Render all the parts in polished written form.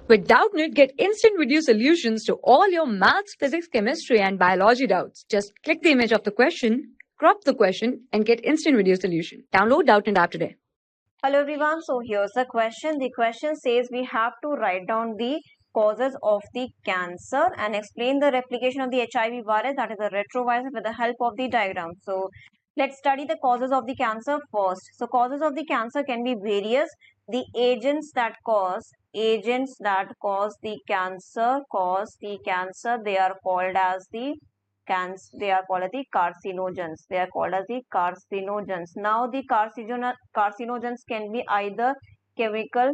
With Doubtnut, get instant video solutions to all your maths, physics, chemistry, and biology doubts. Just click the image of the question, crop the question, and get instant video solution. Download Doubtnut app today. Hello everyone, so here's the question. The question says we have to write down the causes of the cancer and explain the replication of the HIV virus, that is the retrovirus, with the help of the diagram. So let's study the causes of the cancer first. So causes of the cancer can be various. The agents that cause the cancer, they are called as the carcinogens. They are called as the carcinogens. Now the carcinogens can be either chemical,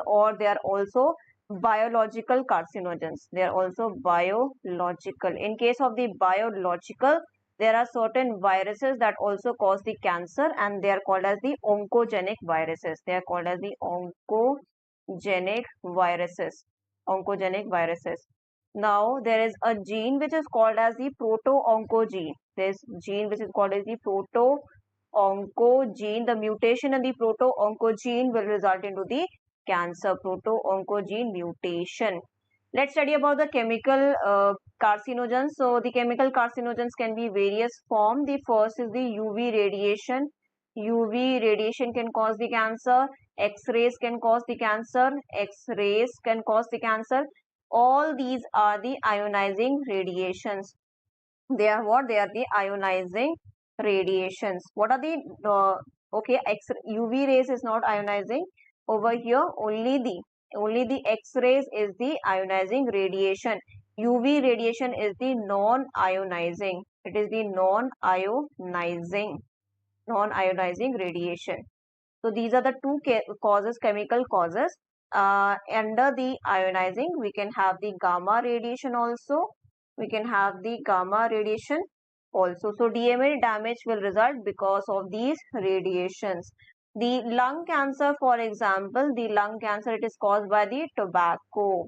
or they are also biological carcinogens. They are also biological. In case of the biological, there are certain viruses that also cause the cancer, and they are called as the oncogenic viruses. They are called as the oncogenic viruses. Now there is a gene which is called as the proto-oncogene. This gene which is called as the proto-oncogene. The mutation in the proto-oncogene will result into the cancer. Proto-oncogene mutation. Let's study about the chemical carcinogens. So the chemical carcinogens can be various form. The first is the UV radiation. UV radiation can cause the cancer. X-rays can cause the cancer. X-rays can cause the cancer. All these are the ionizing radiations. They are what? They are the ionizing radiations. What are the UV rays is not ionizing. Over here only the X-rays is the ionizing radiation. UV radiation is the non-ionizing. It is the non-ionizing radiation. So these are the two chemical causes. Under the ionizing, we can have the gamma radiation also. So DNA damage will result because of these radiations. The lung cancer, for example, it is caused by the tobacco.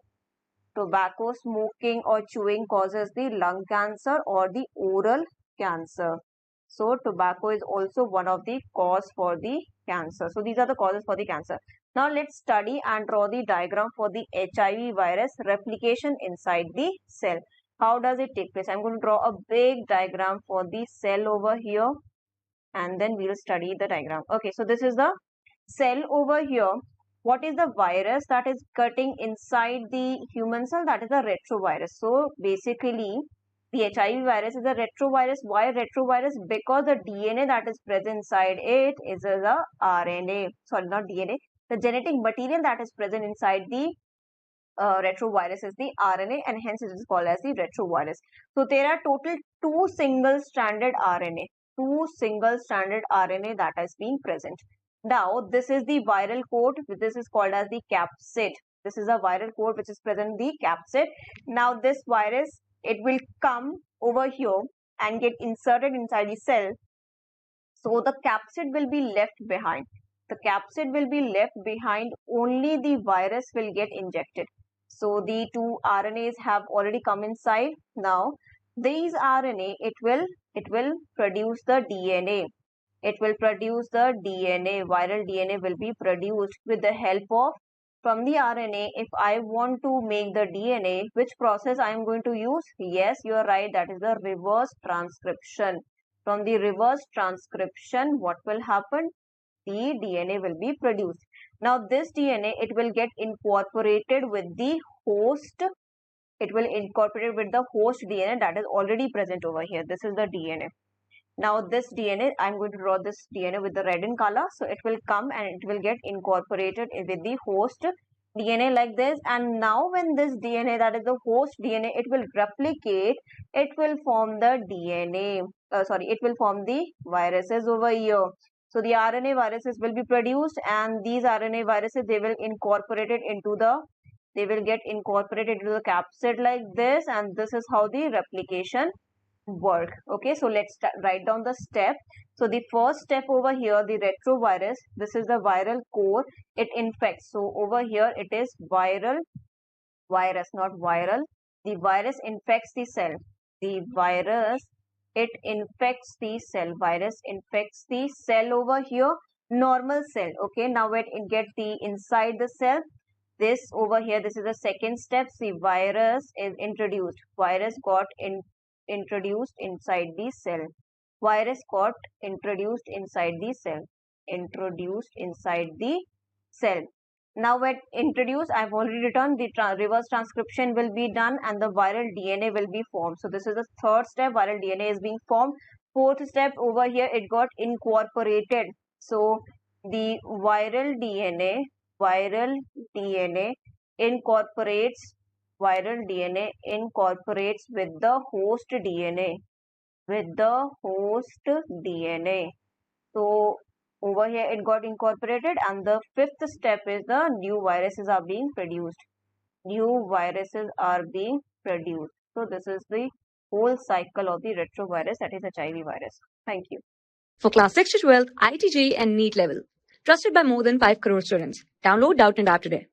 Tobacco smoking or chewing causes the lung cancer or the oral cancer. So tobacco is also one of the cause for the cancer. So these are the causes for the cancer. Now let's study and draw the diagram for the HIV virus replication inside the cell. How does it take place? I'm going to draw a big diagram for the cell over here, and then we'll study the diagram. Okay, so this is the cell over here. What is the virus that is cutting inside the human cell? That is the retrovirus. So basically, the HIV virus is a retrovirus. Why retrovirus? Because the DNA that is present inside it is the RNA. Sorry, not DNA. The genetic material that is present inside the retrovirus is the RNA, and hence it is called as the retrovirus. So there are total two single-stranded RNA that has been present. Now this is the viral code. This is called as the capsid. This is a viral code which is present in the capsid. Now this virus, it will come over here and get inserted inside the cell. So the capsid will be left behind. Only the virus will get injected. So the two RNAs have already come inside. Now these RNA, it will produce the DNA. Viral DNA will be produced with the help of from the RNA. If I want to make the DNA, which process I am going to use? Yes, you are right. That is the reverse transcription. From the reverse transcription, what will happen? The DNA will be produced. Now this DNA, it will get incorporated with the host. DNA that is already present over here. This is the DNA. Now this DNA, I'm going to draw this DNA with the red in color. So it will come and it will get incorporated with the host DNA like this. And now when this DNA, that is the host DNA, it will replicate, it will form the DNA. It will form the viruses over here. So the RNA viruses will be produced, and these RNA viruses, they will get incorporated into the capsid like this, and this is how the replication work. Okay, so let's write down the step. So the first step over here, the retrovirus, this is the viral core, it infects. So over here it is viral virus, not viral. The virus infects the cell. The virus, it infects the cell. Virus infects the cell over here, normal cell. Okay, now when it gets the inside the cell, this over here, this is the second step. See, virus is introduced. Virus got introduced inside the cell. Virus got introduced inside the cell. Introduced inside the cell. Now at introduce, I've already written the reverse transcription will be done and the viral DNA will be formed. So this is the third step, viral DNA is being formed. Fourth step over here, it got incorporated. So the viral DNA incorporates with the host DNA. So over here it got incorporated, and the fifth step is the new viruses are being produced. So this is the whole cycle of the retrovirus, that is HIV virus. Thank you. For class 6 to 12, IIT JEE and NEET level. Trusted by more than 5 crore students. Download Doubtnut App today.